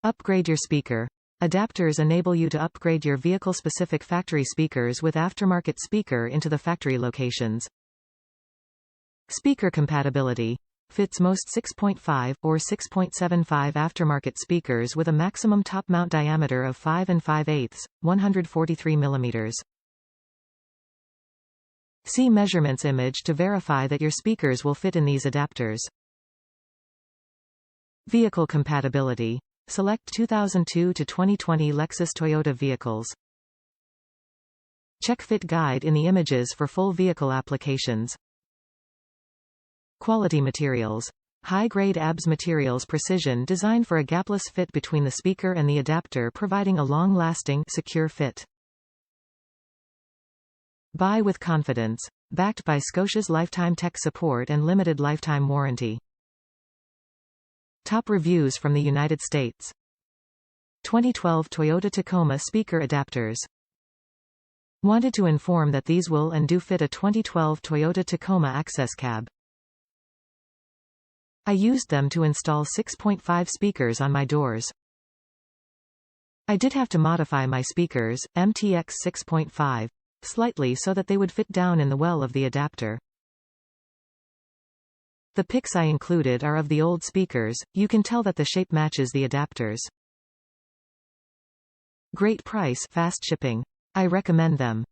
Upgrade your speaker. Adapters enable you to upgrade your vehicle-specific factory speakers with aftermarket speaker into the factory locations. Speaker compatibility. Fits most 6.5 or 6.75 aftermarket speakers with a maximum top mount diameter of 5 5/8, 143 mm. See measurements image to verify that your speakers will fit in these adapters. Vehicle compatibility. Select 2002 to 2020 Lexus Toyota Vehicles. Check fit guide in the images for full vehicle applications. Quality materials. High-grade ABS materials, precision designed for a gapless fit between the speaker and the adapter, providing a long-lasting, secure fit. Buy with confidence. Backed by Scosche's lifetime tech support and limited lifetime warranty. Top reviews from the United States. 2012 Toyota Tacoma speaker adapters. Wanted to inform that these will and do fit a 2012 Toyota Tacoma access cab. I used them to install 6.5 speakers on my doors. I did have to modify my speakers, MTX 6.5, slightly so that they would fit down in the well of the adapter. The pics I included are of the old speakers. You can tell that the shape matches the adapters. Great price, fast shipping. I recommend them.